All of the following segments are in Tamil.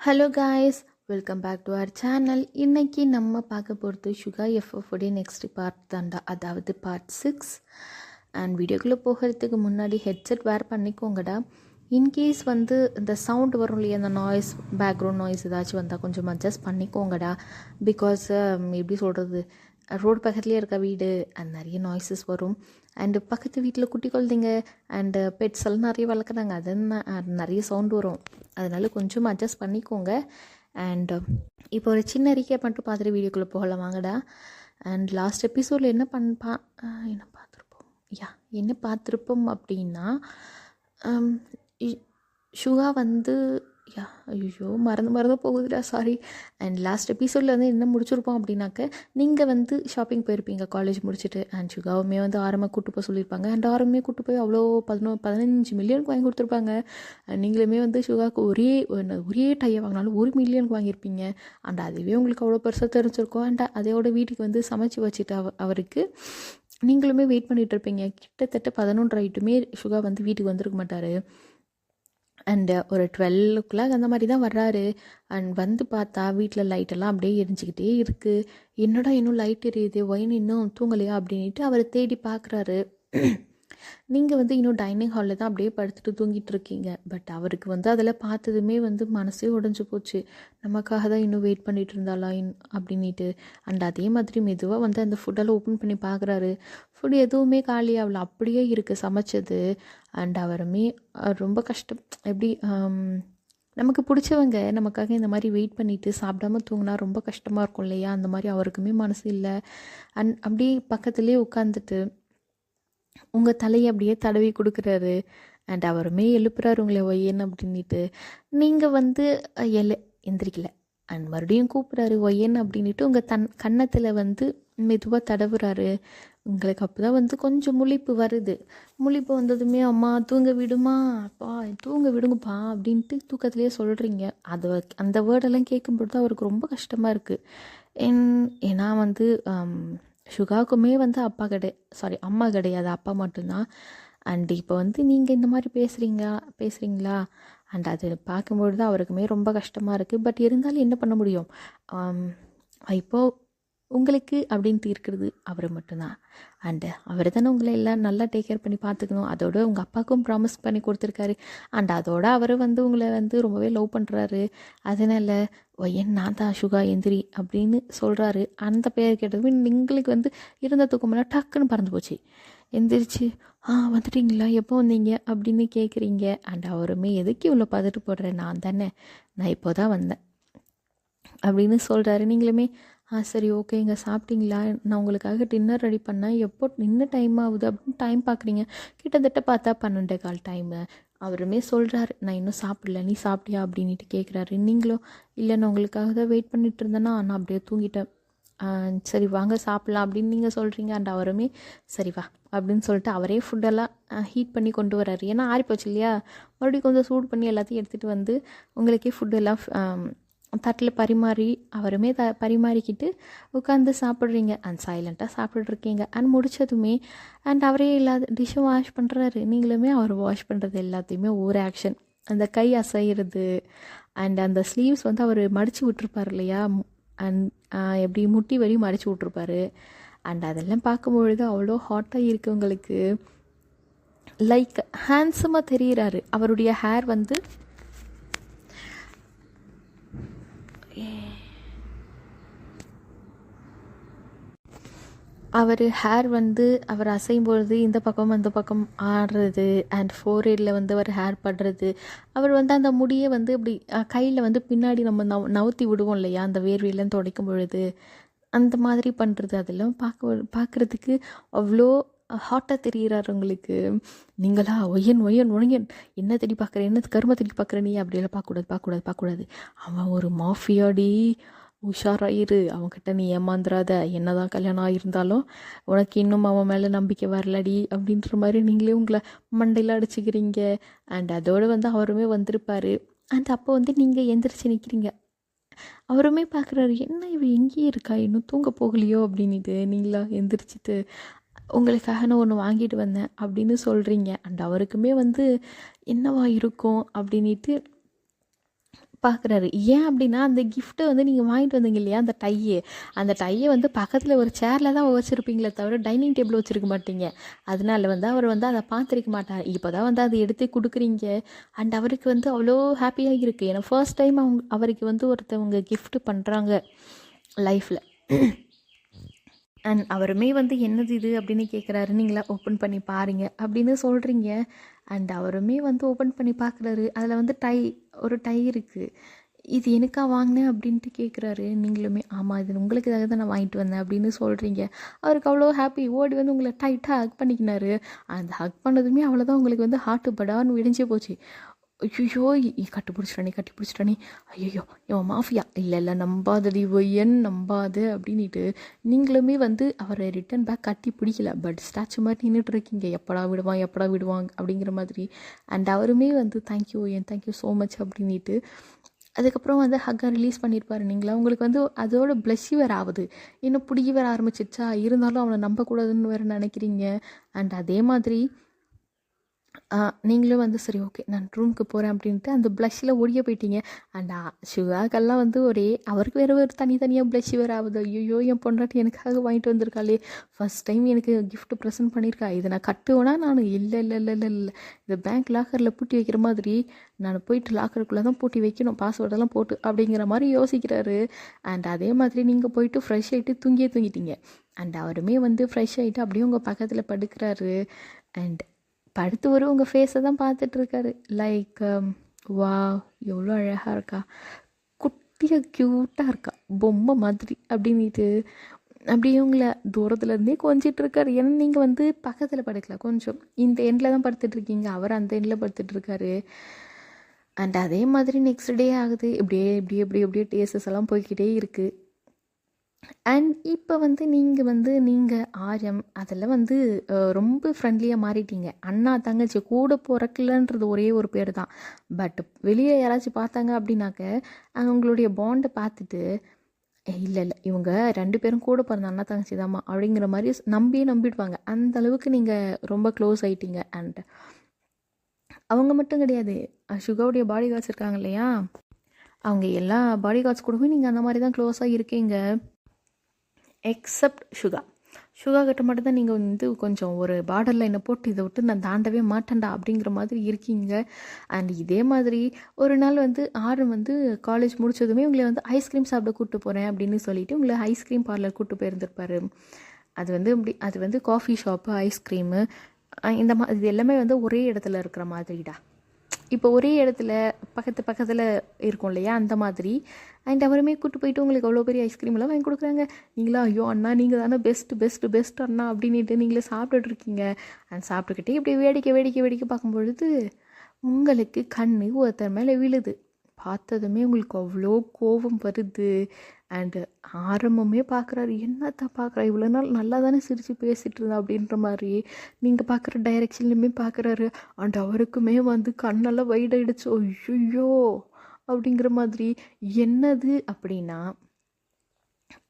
Hello guys, welcome back to our channel. இன்றைக்கி நம்ம பார்க்க போகிறது சுகா எஃப்எஃப்ஓடைய நெக்ஸ்ட் பார்ட் தாண்டா, அதாவது பார்ட் 6. அண்ட் வீடியோக்குள்ளே போகிறதுக்கு முன்னாடி ஹெட்செட் வேர் பண்ணிக்கோங்கடா. இன்கேஸ் இந்த சவுண்ட் வரும் இல்லையா, அந்த நாய்ஸ், பேக்ரவுண்ட் நாய்ஸ் ஏதாச்சும் வந்தால் கொஞ்சம் அட்ஜஸ்ட் பண்ணிக்கோங்கடா. பிகாஸ் எப்படி சொல்கிறது, ரோடு பக்கத்துலேயே இருக்க வீடு அண்ட் நிறைய நாய்ஸஸ் வரும். அண்டு பக்கத்து வீட்டில் குட்டி குழந்தைங்க அண்டு பெட்ஸ் எல்லாம் நிறைய வளர்க்குறாங்க, அது நிறைய சவுண்ட் வரும். அதனால கொஞ்சம் அட்ஜஸ்ட் பண்ணிக்கோங்க. அண்ட் இப்போ ஒரு சின்ன ரீகேப் மட்டும் பார்த்துட்டு வீடியோக்குள்ளே போகலாம் வாங்கடா. அண்ட் லாஸ்ட் எபிசோடில் என்ன பார்த்துருப்போம் அப்படின்னா, சுகா ஐயோ மறந்து போகுதுடா, சாரி. அண்ட் லாஸ்ட் எபிசோடில் என்ன முடிச்சிருப்போம் அப்படின்னாக்க, நீங்கள் ஷாப்பிங் போயிருப்பீங்க காலேஜ் முடிச்சுட்டு. அண்ட் சுகாவுமே ஆரம்பமாக கூட்டு போய் சொல்லியிருப்பாங்க. அண்ட் ஆரம்பமே கூட்டு போய் அவ்வளோ 15 மில்லியனுக்கு வாங்கி கொடுத்துருப்பாங்க. நீங்களுமே சுகாவுக்கு ஒரே டையை வாங்கினாலும் 1 மில்லியனுக்கு வாங்கியிருப்பீங்க. அண்ட் அதுவே உங்களுக்கு அவ்வளோ பெருசாக தெரிஞ்சிருக்கும். அண்ட் அதையோட வீட்டுக்கு சமைச்சு வச்சுட்டு அவருக்கு நீங்களுமே வெயிட் பண்ணிகிட்டு இருப்பீங்க. கிட்டத்தட்ட 11 ஆகிட்டுமே சுகா வீட்டுக்கு வந்திருக்க மாட்டார். அண்டு ஒரு 12 அந்த மாதிரி தான் வர்றாரு. அண்ட் பார்த்தா வீட்டில் லைட்டெல்லாம் அப்படியே எரிஞ்சிக்கிட்டே இருக்குது. என்னடா இன்னும் லைட் எரியுது, ஒயின் இன்னும் தூங்கலையா அப்படின்ட்டு அவர் தேடி பார்க்குறாரு. நீங்கள் இன்னும் டைனிங் ஹாலில் தான் அப்படியே படுத்துட்டு தூங்கிட்டு இருக்கீங்க. பட் அவருக்கு அதில் பார்த்ததுமே மனசே உடஞ்சி போச்சு. நமக்காக தான் இன்னும் வெயிட் பண்ணிகிட்டு இருந்தாலா அப்படின்ட்டு. அண்ட் அதே மாதிரி மெதுவாக அந்த ஃபுட்டெல்லாம் ஓப்பன் பண்ணி பார்க்குறாரு. ஃபுட் எதுவுமே காலியாகல, அப்படியே இருக்குது சமைச்சது. அண்ட் அவருமே ரொம்ப கஷ்டம். எப்படி நமக்கு பிடிச்சவங்க நமக்காக இந்த மாதிரி வெயிட் பண்ணிவிட்டு சாப்பிடாம தூங்கினா ரொம்ப கஷ்டமாக இருக்கும் இல்லையா, அந்த மாதிரி அவருக்குமே மனசு இல்லை. அண்ட் அப்படியே பக்கத்துலேயே உட்காந்துட்டு உங்கள் தலையை அப்படியே தடவி கொடுக்குறாரு. அண்ட் அவருமே எழுப்புறாரு உங்களை ஒய்யன் அப்படின்ட்டு. நீங்கள் எந்திரிக்கல. அண்ட் மறுபடியும் கூப்பிட்றாரு ஒய்யன் அப்படின்ட்டு. உங்கள் கன்னத்தில் மெதுவாக தடவுறாரு. உங்களுக்கு அப்போ தான் கொஞ்சம் முழிப்பு வருது. முழிப்பு வந்ததுமே அம்மா தூங்க விடுமா, அப்பா தூங்க விடுங்கப்பா அப்படின்ட்டு தூக்கத்துலேயே சொல்கிறீங்க. அந்த வேர்டெல்லாம் கேட்கும்பொழுது அவருக்கு ரொம்ப கஷ்டமாக இருக்குது. ஏன்னா சுகாவுக்குமே அம்மா கிடையாது, அப்பா மட்டும்தான். அண்ட் இப்போ நீங்கள் இந்த மாதிரி பேசுகிறீங்களா அண்ட் அது பார்க்கும்பொழுது அவருக்குமே ரொம்ப கஷ்டமாக இருக்குது. பட் இருந்தாலும் என்ன பண்ண முடியும், இப்போது உங்களுக்கு அப்படின்ட்டு இருக்கிறது அவர் மட்டும்தான். அண்டு அவர் தானே உங்களை எல்லாம் நல்லா டேக் கேர் பண்ணி பார்த்துக்கணும். அதோட உங்கள் அப்பாவுக்கும் ப்ராமிஸ் பண்ணி கொடுத்துருக்காரு. அண்ட் அதோட அவர் உங்களை ரொம்பவே லவ் பண்ணுறாரு. அதனால் ஒய்யன் நான் தான் சுகா எந்திரி அப்படின்னு சொல்கிறாரு. அந்த பேர் கேட்டதுமே எங்களுக்கு இருந்த தூக்கமெல்லாம் டக்குன்னு பறந்து போச்சு. எந்திரிச்சு வந்துட்டிங்களா, எப்போ வந்தீங்க அப்படின்னு கேட்குறீங்க. அண்ட் அவருமே எதுக்கு இவ்வளோ பதட்டு போடுறேன், நான் இப்போ தான் வந்தேன் அப்படின்னு சொல்கிறாரு. நீங்களுமே சரி ஓகேங்க, சாப்பிட்டீங்களா, நான் உங்களுக்காக டின்னர் ரெடி பண்ணேன், எப்போ இன்னும் டைம் ஆகுது அப்படின்னு டைம் பார்க்குறீங்க. கிட்டத்தட்ட பார்த்தா 12:15 டைமு. அவருமே சொல்கிறாரு நான் இன்னும் சாப்பிடல, நீ சாப்பிட்டியா அப்படின்ட்டு கேட்குறாரு. நீங்களும் இல்லை, நான் உங்களுக்காக தான் வெயிட் பண்ணிட்டு இருந்தேன்னா நான் அப்படியே தூங்கிட்டேன், சரி வாங்க சாப்பிட்லாம் அப்படின்னு நீங்கள் சொல்கிறீங்க. அண்ட் அவருமே சரி வா அப்படின்னு சொல்லிட்டு அவரே ஃபுட்டெல்லாம் ஹீட் பண்ணி கொண்டு வர்றாரு. ஏன்னா ஆறிப்போச்சு இல்லையா, மறுபடியும் கொஞ்சம் சூடு பண்ணி எல்லாத்தையும் எடுத்துகிட்டு உங்களுக்கே ஃபுட்டெல்லாம் தட்டில் பரிமாறி அவருமே பரிமாறிக்கிட்டு உட்காந்து சாப்பிட்றீங்க. அண்ட் சைலண்ட்டாக சாப்பிட்ருக்கீங்க. அண்ட் முடித்ததுமே அண்ட் அவரே டிஷ்ஷும் வாஷ் பண்ணுறாரு. நீங்களுமே அவர் வாஷ் பண்ணுறது எல்லாத்தையுமே ஒரு ஆக்ஷன், அந்த கை அசைகிறது அண்ட் அந்த ஸ்லீவ்ஸ் அவர் மடித்து விட்டுருப்பார் இல்லையா, அண்ட் எப்படி முட்டி வரையும் மடித்து விட்ருப்பாரு. அண்ட் அதெல்லாம் பார்க்கும்பொழுது அவ்வளோ ஹாட்டாக இருக்குது உங்களுக்கு. லைக் ஹேண்ட்ஸமாக தெரிகிறாரு. அவருடைய ஹேர் அவர் அசையும் பொழுது இந்த பக்கம் அந்த பக்கம் ஆடுறது. அண்ட் ஃபோர்ஹெட்டில் அவர் ஹேர் படுறது. அவர் அந்த முடியை இப்படி கையில் பின்னாடி நம்ம நவுத்தி விடுவோம் இல்லையா, அந்த வேர்வையெல்லாம் துடைக்கும் பொழுது அந்த மாதிரி பண்ணுறது. அதெல்லாம் பார்க்குறதுக்கு அவ்வளோ ஹாட்டாக தெரிகிறார் உங்களுக்கு. நீங்களா ஒய்யன் என்ன தேடி பார்க்குற, என்ன கருமை தேடி பார்க்குற, நீ அப்படியெல்லாம் பார்க்கக்கூடாது. அவன் ஒரு மாஃபியாடி, உஷாராயிரு, அவன்கிட்ட நீ ஏமாந்துடாத, என்னதான் கல்யாணம் ஆகியிருந்தாலும் உனக்கு இன்னும் அவன் மேலே நம்பிக்கை வரலடி அப்படின்ற மாதிரி நீங்களே உங்களை மண்டையில் அடிச்சுக்கிறீங்க. அண்ட் அதோடு அவருமே வந்திருப்பார். அண்ட் அப்போ நீங்கள் எந்திரிச்சு நிற்கிறீங்க. அவருமே பார்க்குறாரு, என்ன இவ எங்கேயே இருக்கா, இன்னும் தூங்க போகலையோ அப்படின்ட்டு. நீங்களா எந்திரிச்சிட்டு உங்களுக்காக நான் ஒன்று வாங்கிட்டு வந்தேன் அப்படின்னு சொல்கிறீங்க. அண்ட் அவருக்குமே என்னவா இருக்கும் அப்படின்ட்டு பார்க்குறாரு. ஏன் அப்படின்னா, அந்த கிஃப்ட்டை வந்து நீங்கள் வாங்கிட்டு வந்தீங்க இல்லையா, அந்த டையை வந்து பக்கத்தில் ஒரு சேரில் தான் வச்சுருப்பீங்களே தவிர டைனிங் டேபிள் வச்சுருக்க மாட்டீங்க. அதனால வந்து அவர் வந்து அதை பார்த்துருக்க மாட்டார். இப்போ தான் வந்து அதை எடுத்து கொடுக்குறீங்க. அண்ட் அவருக்கு வந்து அவ்வளோ ஹாப்பியாக இருக்குது. ஏன்னா ஃபர்ஸ்ட் டைம் அவருக்கு வந்து ஒருத்தவங்க gift பண்ணுறாங்க லைஃப்பில். அண்ட் அவருமே வந்து என்னது இது அப்படின்னு கேட்குறாரு. நீங்களா ஓப்பன் பண்ணி பாருங்க அப்படின்னு சொல்கிறீங்க. அண்ட் அவருமே வந்து ஓப்பன் பண்ணி பார்க்குறாரு. அதில் வந்து ஒரு டை இருக்குது. இது எனக்கா வாங்கினேன் அப்படின்ட்டு கேட்குறாரு. நீங்களுமே ஆமாம் இது உங்களுக்காக தான் நான் வாங்கிட்டு வந்தேன் அப்படின்னு சொல்கிறீங்க. அவருக்கு அவ்வளோ ஹாப்பி. ஓடி வந்து உங்களை டைட்டாக ஹக் பண்ணிக்கினாரு. அந்த ஹக் பண்ணதுமே அவ்வளோதான், உங்களுக்கு வந்து ஹார்ட்டு படான்னு விடிஞ்சே போச்சு. ஐயோ கட்டி பிடிச்சிட்டானே ஐயோ இவன் மாஃபியா இல்லை நம்பாதடி ஒய்யன் நம்பாது அப்படின்ட்டு நீங்களுமே வந்து அவரை ரிட்டன் பேக் கட்டி பிடிக்கல. பட் ஸ்டாச்சு மாதிரி நின்றுட்டு இருக்கீங்க. எப்படா விடுவாங்க அப்படிங்கிற மாதிரி. அண்ட் அவருமே வந்து தேங்க்யூ ஸோ மச் அப்படின்ட்டு அதுக்கப்புறம் வந்து ஹக்கை ரிலீஸ் பண்ணியிருப்பாரு. நீங்களா உங்களுக்கு வந்து அதோட ப்ளஷ் வேறு ஆகுது. இன்னும் பிடிக்க வேறு ஆரம்பிச்சிச்சா, இருந்தாலும் அவனை நம்பக்கூடாதுன்னு வேறு நினைக்கிறீங்க. அண்ட் அதே மாதிரி நீங்களும் வந்து சரி ஓகே நான் ரூமுக்கு போகிறேன் அப்படின்ட்டு அந்த ப்ளஷ்ஷில் ஓடியே போயிட்டீங்க. அண்ட் சுகாக்கெல்லாம் வந்து அவருக்கு வேறு ஒரு தனித்தனியாக ப்ளஷ் வேறு ஆகுது. ஐயோ என் பொண்டாட்டி எனக்காக வாங்கிட்டு வந்திருக்காளே, ஃபஸ்ட் டைம் எனக்கு கிஃப்ட் ப்ரெசென்ட் பண்ணியிருக்கா, இதை நான் கட்டுவேனா நான் இல்லை இது பேங்க் லாக்கரில் பூட்டி வைக்கிற மாதிரி நான் போயிட்டு லாக்கருக்குள்ளே தான் பூட்டி வைக்கணும் பாஸ்வேர்டெல்லாம் போட்டு அப்படிங்கிற மாதிரி யோசிக்கிறாரு. அண்ட் அதே மாதிரி நீங்கள் போயிட்டு ஃப்ரெஷ் ஆகிட்டு தூங்கிட்டீங்க. அண்ட் அவருமே வந்து ஃப்ரெஷ் ஆகிட்டு அப்படியே உங்கள் பக்கத்தில் படுக்கிறாரு. அண்ட் படுத்து உங்கள் ஃபேஸை தான் பார்த்துட்ருக்காரு. லைக் வா எவ்வளோ அழகாக இருக்கா, குட்டியாக க்யூட்டாக இருக்கா, பொம்மை மாதிரி அப்படின்ட்டு அப்படியே உங்களை தூரத்துலேருந்தே கொஞ்சிட்டு இருக்காரு. ஏன்னா நீங்கள் வந்து பக்கத்தில் படுக்கல, கொஞ்சம் இந்த எண்டில் தான் படுத்துட்ருக்கீங்க, அவர் அந்த எண்டில் படுத்துட்ருக்காரு. அண்ட் அதே மாதிரி நெக்ஸ்ட் டே ஆகுது. இப்படியே டேஸஸ் எல்லாம் போய்கிட்டே இருக்குது. அண்ட் இப்போ வந்து நீங்கள் ஆரம் அதெல்லாம் வந்து ரொம்ப ஃப்ரெண்ட்லியாக மாறிட்டீங்க. அண்ணா தங்கச்சி கூட பிறக்கலன்றது ஒரே ஒரு பேர் தான். பட் வெளியே யாராச்சும் பார்த்தாங்க அப்படின்னாக்க அவங்களுடைய பாண்டை பார்த்துட்டு இல்லை இவங்க 2 பேரும் கூட பிறந்த அண்ணா தங்கச்சி தாம்மா அப்படிங்கிற மாதிரி நம்பிடுவாங்க. அந்த அளவுக்கு நீங்கள் ரொம்ப க்ளோஸ் ஆகிட்டீங்க. அண்ட் அவங்க மட்டும் கிடையாது, சுகாவுடைய பாடி கார்ட்ஸ் இருக்காங்க இல்லையா, அவங்க எல்லா பாடி கார்ட்ஸ் கூடவே நீங்கள் அந்த மாதிரி தான் க்ளோஸாக இருக்கீங்க. எக்ஸப்ட் சுகா கிட்ட மட்டும் தான் நீங்கள் வந்து கொஞ்சம் ஒரு பார்டரில் என்னை போட்டு இதை விட்டு நான் தாண்டவே மாட்டேன்டா அப்படிங்கிற மாதிரி இருக்கீங்க. அண்ட் இதே மாதிரி ஒரு நாள் வந்து ஆரம் வந்து காலேஜ் முடிச்சதுமே உங்களை வந்து ஐஸ்கிரீம் சாப்பிட கூப்பிட்டு போகிறேன் அப்படின்னு சொல்லிட்டு உங்களை ஐஸ்கிரீம் பார்லர் கூப்பிட்டு போயிருந்திருப்பாரு. அது வந்து காஃபி ஷாப்பு, ஐஸ்கிரீமு, இது எல்லாமே வந்து ஒரே இடத்துல இருக்கிற மாதிரிடா. இப்போ ஒரே இடத்துல பக்கத்தில் இருக்கும் இல்லையா, அந்த மாதிரி. அண்ட் அவருமே கூப்பிட்டு போயிட்டு உங்களுக்கு அவ்வளோ பெரிய ஐஸ்கிரீம்லாம் வாங்கி கொடுக்குறாங்க. நீங்களா ஐயோ அண்ணா நீங்கள் தானே பெஸ்ட் அண்ணா அப்படின்ட்டு நீங்களே சாப்பிட்டுட்ருக்கீங்க. அண்ட் சாப்பிட்டுக்கிட்டே இப்படி வேடிக்கை பார்க்கும்பொழுது உங்களுக்கு கண்ணு ஒருத்தர் மேலே விழுது. பார்த்ததுமே உங்களுக்கு அவ்வளோ கோபம் வருது. அண்டு ஆரம்பமே பார்க்குறாரு, என்னத்தான் பார்க்குறா, இவ்வளோ நாள் நல்லா தானே சிரித்து பேசிகிட்டு இருந்தா அப்படின்ற மாதிரி நீங்கள் பார்க்குற டைரெக்ஷன்லையுமே பார்க்குறாரு. அண்ட் அவருக்குமே வந்து கண்ணெல்லாம் வைடாயிடுச்சு. ஐயோ அப்படிங்கிற மாதிரி. என்னது அப்படின்னா,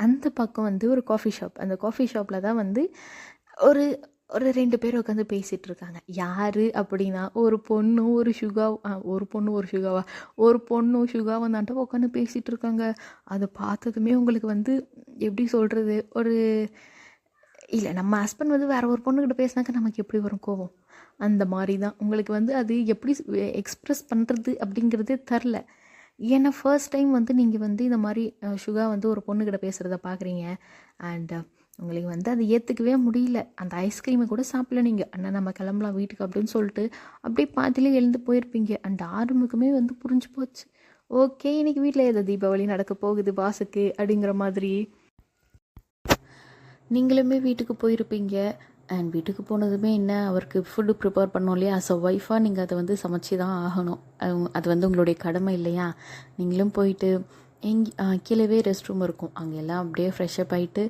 அந்த பக்கம் வந்து ஒரு காஃபி ஷாப். அந்த காஃபி ஷாப்பில் தான் வந்து ஒரு 2 பேர் உட்காந்து பேசிகிட்டு இருக்காங்க. யார் அப்படின்னா, ஒரு பொண்ணும் சுகாவும் உட்காந்து பேசிகிட்டு இருக்காங்க. அதை பார்த்ததுமே உங்களுக்கு வந்து எப்படி சொல்கிறது, இல்லை நம்ம ஹஸ்பண்ட் வந்து வேறு ஒரு பொண்ணுக்கிட்ட பேசினாக்க நமக்கு எப்படி வரும் கோவம், அந்த மாதிரி தான் உங்களுக்கு வந்து அது எப்படி எக்ஸ்ப்ரெஸ் பண்ணுறது அப்படிங்கிறதே தெரில. ஏன்னா ஃபர்ஸ்ட் டைம் வந்து நீங்கள் வந்து இந்த மாதிரி சுகா வந்து ஒரு பொண்ணுக்கிட்ட பேசுகிறத பார்க்குறீங்க. அண்ட் உங்களுக்கு வந்து அதை ஏற்றுக்கவே முடியல. அந்த ஐஸ்கிரீமை கூட சாப்பிடல நீங்கள். அண்ணா நம்ம கிளம்பலாம் வீட்டுக்கு அப்படின்னு சொல்லிட்டு அப்படியே பாதியிலே எழுந்து போயிருப்பீங்க. அண்ட் ஆரம்புக்குமே வந்து புரிஞ்சு போச்சு, ஓகே இன்னைக்கு வீட்டில் ஏதோ தீபாவளி நடக்க போகுது பாஸுக்கு அப்படிங்கிற மாதிரி. நீங்களுமே வீட்டுக்கு போயிருப்பீங்க. அண்ட் வீட்டுக்கு போனதுமே என்ன, அவருக்கு ஃபுட்டு ப்ரிப்பேர் பண்ணோம் இல்லையா, அஸ் அ ஒய்ஃபாக நீங்கள் அதை வந்து சமைச்சு தான் ஆகணும். அது வந்து உங்களுடைய கடமை இல்லையா. நீங்களும் போயிட்டு கீழவே ரெஸ்ட் ரூம் இருக்கும், அங்கே எல்லாம் அப்படியே ஃப்ரெஷ்ஷப் ஆகிட்டு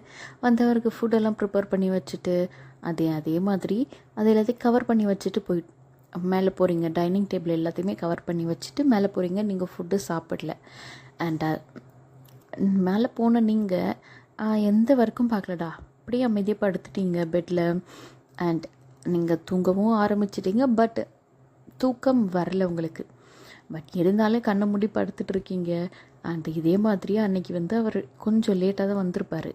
வந்தவருக்கு ஃபுட்டெல்லாம் ப்ரிப்பேர் பண்ணி வச்சுட்டு அதே மாதிரி அதை எல்லாத்தையும் கவர் பண்ணி வச்சுட்டு மேலே போகிறீங்க. டைனிங் டேபிள் எல்லாத்தையுமே கவர் பண்ணி வச்சுட்டு மேலே போகிறீங்க. நீங்கள் ஃபுட்டு சாப்பிடல. அண்ட் மேலே போன நீங்கள் எந்த ஒர்க்கும் பார்க்கலடா, அப்படியே அமைதியாக படுத்துட்டீங்க பெட்டில். அண்ட் நீங்கள் தூங்கவும் ஆரம்பிச்சிட்டிங்க. பட் தூக்கம் வரல உங்களுக்கு. பட் இருந்தாலும் கண்ணை மூடி படுத்துட்டு இருக்கீங்க. அண்ட் இதே மாதிரி அன்றைக்கி வந்து அவர் கொஞ்சம் லேட்டாக தான் வந்திருப்பார்,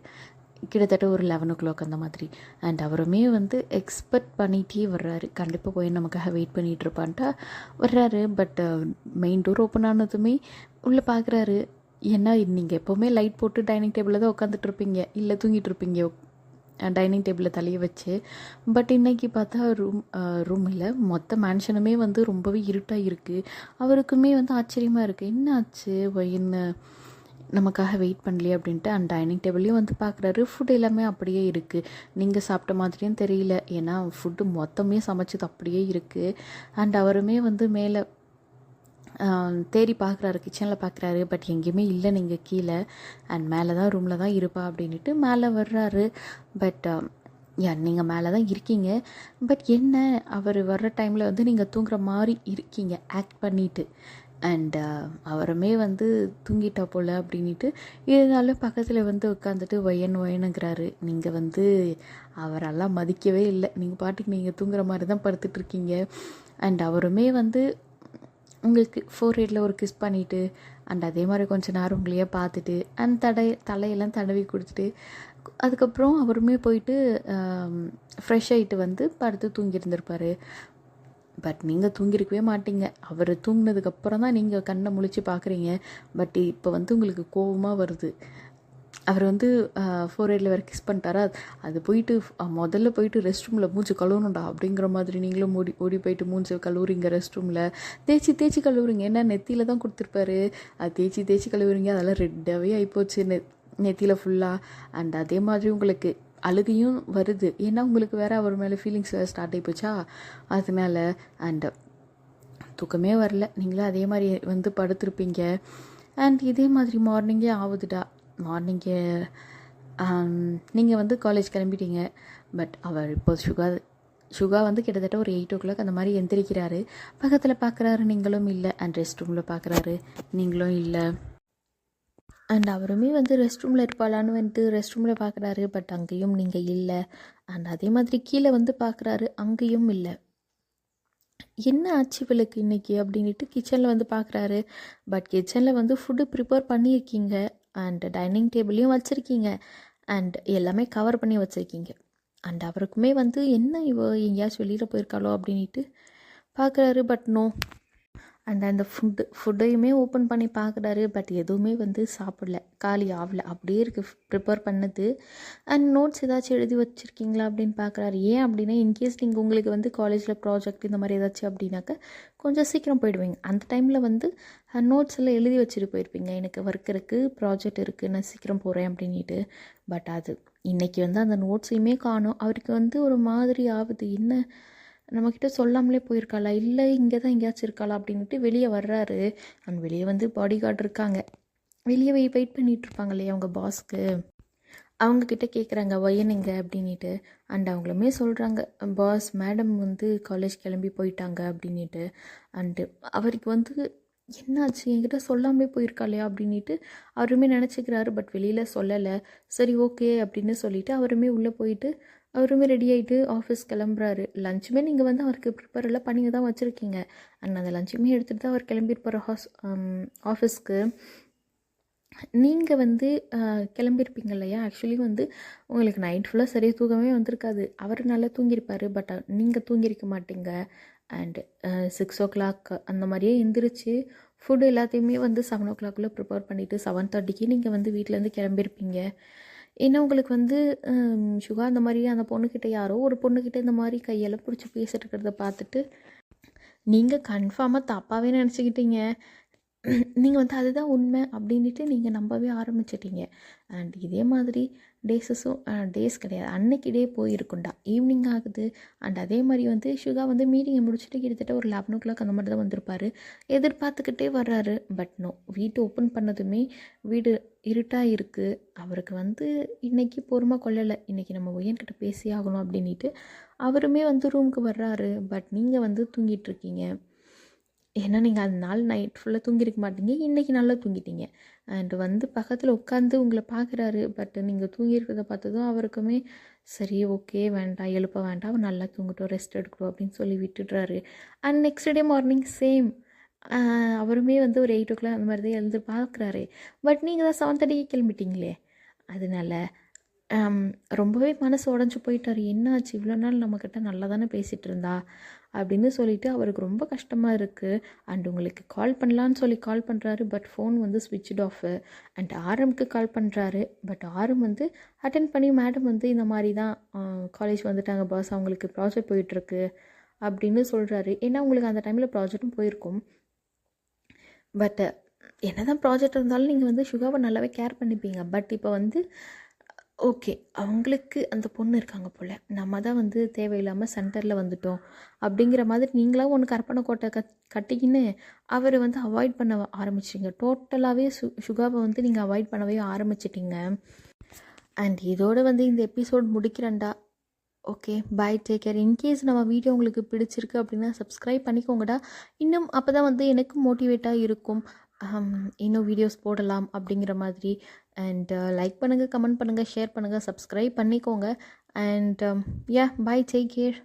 கிட்டத்தட்ட ஒரு 11 அந்த மாதிரி. அண்ட் அவருமே வந்து எக்ஸ்பெக்ட் பண்ணிகிட்டே வர்றாரு, கண்டிப்பாக போய் நமக்காக வெயிட் பண்ணிகிட்டு இருப்பான்ட்டா வர்றாரு. பட் மெயின் டோர் ஓப்பன் ஆனதுமே உள்ளே பார்க்குறாரு. ஏன்னா நீங்கள் எப்போவுமே லைட் போட்டு டைனிங் டேபிளில் தான் உட்காந்துட்டு இருப்பீங்க, இல்லை தூங்கிட்டு இருப்பீங்க டைனிங் டேபிளில் தலையை வச்சு. பட் இன்றைக்கி பார்த்தா ரூம் இல்லை, மொத்த மேன்ஷனுமே வந்து ரொம்பவே இருட்டாக இருக்குது. அவருக்குமே வந்து ஆச்சரியமாக இருக்குது, என்ன ஆச்சு, என்ன நமக்காக வெயிட் பண்ணலையே அப்படின்ட்டு. அண்ட் டைனிங் டேபிளையும் வந்து பார்க்குறாரு, ஃபுட் எல்லாமே அப்படியே இருக்குது, நீங்கள் சாப்பிட்ட மாதிரியும் தெரியல, ஏன்னா ஃபுட்டு மொத்தமே சமைச்சது அப்படியே இருக்குது. அண்ட் அவருமே வந்து மேலே தேடி பார்க்குறாரு, கிச்சனில் பார்க்குறாரு, பட் எங்கேயுமே இல்லை, நீங்கள் கீழே அண்ட் மேலே தான் ரூமில் தான் இருப்பா அப்படின்ட்டு மேலே வர்றாரு. பட் நீங்கள் மேலே தான் இருக்கீங்க, பட் என்ன அவர் வர்ற டைமில் வந்து நீங்கள் தூங்குற மாதிரி இருக்கீங்க ஆக்ட் பண்ணிவிட்டு. அண்ட் அவருமே வந்து தூங்கிட்டா போல் அப்படின்ட்டு இருந்தாலும் பக்கத்தில் வந்து உட்காந்துட்டு ஒயனுங்கிறாரு. நீங்கள் வந்து அவரெல்லாம் மதிக்கவே இல்லை, நீங்கள் பாட்டுக்கு நீங்கள் தூங்குற மாதிரி தான் படுத்துட்ருக்கீங்க. அண்ட் அவருமே வந்து உங்களுக்கு ஃபோர்ஹெட்டில் ஒரு கிஸ் பண்ணிவிட்டு அண்ட் அதே மாதிரி கொஞ்சம் நேரம் உங்களையே பார்த்துட்டு அண்ட் தலையெல்லாம் தடவி கொடுத்துட்டு அதுக்கப்புறம் அவருமே போயிட்டு ஃப்ரெஷ் ஆகிட்டு வந்து படுத்து தூங்கியிருந்திருப்பார். பட் நீங்கள் தூங்கியிருக்கவே மாட்டீங்க, அவர் தூங்கினதுக்கப்புறம் தான் நீங்கள் கண்ணை முழிச்சு பார்க்குறீங்க. பட் இப்போ வந்து உங்களுக்கு கோபமாக வருது. அவர் வந்து ஃபோர்ஹெட்டில் வேறு கிஸ் பண்ணிட்டாரா, அது போயிட்டு முதல்ல போயிட்டு ரெஸ்ட் ரூமில் மூஞ்சி கழுவணும்டா அப்படிங்கிற மாதிரி நீங்களும் ஓடி போயிட்டு மூஞ்சி கழுவுறீங்க ரெஸ்ட் ரூமில். தேய்ச்சி கழுவுறீங்க, ஏன்னா நெத்தியில் தான் கொடுத்துருப்பாரு, அது தேய்ச்சி கழுவுறீங்க, அதெல்லாம் ரெட்டாகவே ஆகிப்போச்சு நெத்தியில் ஃபுல்லாக. அண்ட் அதே மாதிரி உங்களுக்கு அழுகையும் வருது, ஏன்னா உங்களுக்கு வேறு அவர் மேலே ஃபீலிங்ஸ் வேறு ஸ்டார்ட் ஆகிப்போச்சா அதனால. அண்ட் தூக்கமே வரல, நீங்களும் அதே மாதிரி வந்து படுத்திருப்பீங்க. அண்ட் இதே மாதிரி மார்னிங்கே ஆகுதுடா. மார்னிங்கு நீங்கள் வந்து காலேஜ் கிளம்பிட்டீங்க. பட் அவர் இப்போ சுகா வந்து கிட்டத்தட்ட ஒரு 8 o'clock அந்த மாதிரி எந்திரிக்கிறாரு. பக்கத்தில் பார்க்குறாரு, நீங்களும் இல்லை. அண்ட் ரெஸ்ட் ரூமில் பார்க்குறாரு, நீங்களும் இல்லை. அண்ட் அவருமே வந்து ரெஸ்ட் ரூமில் இருப்பாளான்னு வந்துட்டு ரெஸ்ட் ரூமில் பார்க்குறாரு, பட் அங்கேயும் நீங்கள் இல்லை. அண்ட் அதே மாதிரி கீழே வந்து பார்க்குறாரு, அங்கேயும் இல்லை. என்ன ஆச்சு இவளுக்கு இன்றைக்கி அப்படின்ட்டு கிச்சனில் வந்து பார்க்குறாரு. பட் கிச்சனில் வந்து ஃபுட்டு ப்ரிப்பேர் பண்ணியிருக்கீங்க அண்ட் டைனிங் டேபிளையும் வச்சுருக்கீங்க அண்ட் எல்லாமே கவர் பண்ணி வச்சுருக்கீங்க. அண்ட் அவருக்குமே வந்து என்ன இவ எங்கேயாச்சும் வெளியில் போயிருக்காளோ அப்படின்ட்டு பார்க்குறாரு. But no. அண்ட் அந்த ஃபுட்டையுமே ஓப்பன் பண்ணி பார்க்குறாரு, பட் எதுவுமே வந்து சாப்பிடல, காலி ஆகலை, அப்படியே இருக்குது ப்ரிப்பேர் பண்ணது. அண்ட் நோட்ஸ் ஏதாச்சும் எழுதி வச்சுருக்கீங்களா அப்படின்னு பார்க்குறாரு. ஏன் அப்படின்னா இன்கேஸ் நீங்கள் உங்களுக்கு வந்து காலேஜில் ப்ராஜெக்ட் இந்த மாதிரி ஏதாச்சும் அப்படின்னாக்கா கொஞ்சம் சீக்கிரம் போயிடுவீங்க. அந்த டைமில் வந்து நோட்ஸ் எல்லாம் எழுதி வச்சுட்டு போயிருப்பீங்க, எனக்கு ஒர்க் இருக்குது, ப்ராஜெக்ட் இருக்குது, நான் சீக்கிரம் போகிறேன் அப்படின்ட்டு. பட் அது இன்றைக்கி வந்து அந்த நோட்ஸையுமே காணும். அவருக்கு வந்து ஒரு மாதிரி ஆகுது, என்ன நம்மக்கிட்ட சொல்லாமலே போயிருக்காளா, இல்லை இங்கே தான் எங்கேயாச்சும் இருக்காளா அப்படின்ட்டு வெளியே வர்றாரு. அண்ட் வெளியே வந்து பாடி கார்டு இருக்காங்க, வெளியே வெயிட் பண்ணிகிட்டு இருப்பாங்க இல்லையா அவங்க பாஸ்க்கு, அவங்கக்கிட்ட கேட்குறாங்க ஒயனுங்க அப்படின்ட்டு. அண்ட் அவங்களுமே சொல்கிறாங்க, பாஸ் மேடம் வந்து காலேஜ் கிளம்பி போயிட்டாங்க அப்படின்ட்டு. அண்டு அவருக்கு வந்து என்னாச்சு என்கிட்ட சொல்லாமலே போயிருக்காளையா அப்படின்ட்டு அவருமே நினச்சிக்கிறாரு. பட் வெளியில் சொல்லலை. சரி ஓகே அப்படின்னு சொல்லிவிட்டு அவருமே உள்ளே போயிட்டு அவருமே ரெடி ஆகிட்டு ஆஃபீஸ் கிளம்புறாரு. லஞ்சுமே நீங்கள் வந்து அவருக்கு ப்ரிப்பேர் எல்லாம் பண்ணி தான் வச்சுருக்கீங்க. அண்ட் அந்த லஞ்சுமே எடுத்துகிட்டு தான் அவர் கிளம்பியிருப்பார் ஆஃபீஸ்க்கு. நீங்கள் வந்து கிளம்பியிருப்பீங்க இல்லையா, ஆக்சுவலி வந்து உங்களுக்கு நைட் ஃபுல்லாக சரியாக தூக்கமே வந்திருக்காது, அவர் நல்லா தூங்கியிருப்பார். பட் நீங்கள் தூங்கியிருக்க மாட்டீங்க. அண்டு 6 o'clock அந்த மாதிரியே எந்திரிச்சு ஃபுட்டு எல்லாத்தையுமே வந்து 7 o'clock ப்ரிப்பேர் பண்ணிவிட்டு 7:30க்கு நீங்கள் வந்து வீட்டிலேருந்து கிளம்பியிருப்பீங்க. ஏன்னா உங்களுக்கு வந்து சுகா அந்த மாதிரி அந்த பொண்ணுக்கிட்ட யாரோ ஒரு பொண்ணுக்கிட்ட இந்த மாதிரி கையெல்லாம் பிடிச்சி பேசிட்டு இருக்கிறத பார்த்துட்டு நீங்கள் கன்ஃபார்மாக தப்பாகவே நினச்சிக்கிட்டீங்க. நீங்கள் வந்து அதுதான் உண்மை அப்படின்ட்டு நீங்கள் நம்பவே ஆரம்பிச்சிட்டிங்க. அண்ட் இதே மாதிரி டேஸ் கிடையாது, அன்னைக்கு டே போயிருக்குண்டா, ஈவினிங் ஆகுது. அண்ட் அதே மாதிரி வந்து சுகா வந்து மீட்டிங்கை முடிச்சுட்டு கிட்டத்தட்ட ஒரு 11 o'clock அந்த மாதிரி தான் வந்திருப்பார். எதிர்பார்த்துக்கிட்டே வர்றாரு. பட் நோ, வீட்டு ஓப்பன் பண்ணதுமே வீடு இருட்டாக இருக்குது. அவருக்கு வந்து இன்றைக்கி பொறுமை கொள்ளலை, இன்றைக்கி நம்ம ஒய்யன்கிட்ட பேசி ஆகணும் அப்படின்ட்டு அவருமே வந்து ரூமுக்கு வர்றாரு. பட் நீங்கள் வந்து தூங்கிட்டுருக்கீங்க, ஏன்னா நீங்கள் அந்த நாள் நைட் ஃபுல்லாக தூங்கியிருக்க மாட்டீங்க, இன்றைக்கி நல்லா தூங்கிட்டீங்க. அண்டு வந்து பக்கத்தில் உட்காந்து உங்களை பார்க்குறாரு. பட் நீங்கள் தூங்கியிருக்கிறத பார்த்ததும் அவருக்குமே சரி ஓகே வேண்டாம், எழுப்ப வேண்டாம், அவர் நல்லா தூங்கட்டும், ரெஸ்ட் எடுக்கட்டும் அப்படின்னு சொல்லி விட்டுடுறாரு. And next day morning same அவருமே வந்து ஒரு 8 அந்த மாதிரி தான் எழுந்து பார்க்குறாரு. பட் நீங்கள் தான் 7:30க்கு கிளம்பிட்டீங்களே, அதனால ரொம்பவே மனசு உடஞ்சி போயிட்டார். என்னாச்சு, இவ்வளோ நாள் நம்மக்கிட்ட நல்லா தானே பேசிகிட்டு இருந்தா அப்படின்னு சொல்லிட்டு அவருக்கு ரொம்ப கஷ்டமாக இருக்குது. அண்ட் உங்களுக்கு கால் பண்ணலான்னு சொல்லி கால் பண்ணுறாரு, பட் ஃபோன் வந்து ஸ்விட்ச்டு ஆஃபு. அண்ட் ஆரம்க்கு கால் பண்ணுறாரு, பட் ஆரம் வந்து அட்டென்ட் பண்ணி மேடம் வந்து இந்த மாதிரி தான் காலேஜ் வந்துட்டாங்க பாஸ், அவங்களுக்கு ப்ராஜெக்ட் போயிட்டுருக்கு அப்படின்னு சொல்கிறாரு. ஏன்னா உங்களுக்கு அந்த டைமில் ப்ராஜெக்டும் போயிருக்கும். பட் என்ன தான் ப்ராஜெக்ட் இருந்தாலும் நீங்கள் வந்து சுகாவை நல்லாவே கேர் பண்ணிப்பீங்க. பட் இப்போ வந்து ஓகே, அவங்களுக்கு அந்த பொண்ணு இருக்காங்க போல், நம்ம தான் வந்து தேவையில்லாமல் சென்டரில் வந்துட்டோம் அப்படிங்கிற மாதிரி நீங்களாம் ஒன்று கற்பனை கோட்டை கட்டிக்கின்னு அவரை வந்து அவாய்ட் பண்ண ஆரம்பிச்சிட்டிங்க. டோட்டலாகவே சுகாவை வந்து நீங்கள் அவாய்ட் பண்ணவே ஆரம்பிச்சிட்டிங்க. அண்ட் இதோடு வந்து இந்த எபிசோட் முடிக்கிறேன்டா. Okay, bye, take care. In case நம்ம வீடியோ உங்களுக்கு பிடிச்சிருக்கு அப்படின்னா சப்ஸ்கிரைப் பண்ணிக்கோங்கடா. இன்னும் அப்போ தான் வந்து எனக்கு மோட்டிவேட்டாக இருக்கும், இன்னும் வீடியோஸ் போடலாம் அப்படிங்கிற மாதிரி. அண்ட் லைக் பண்ணுங்கள், கமெண்ட் பண்ணுங்கள், ஷேர் பண்ணுங்கள், சப்ஸ்கிரைப் பண்ணிக்கோங்க. And yeah, bye, take care.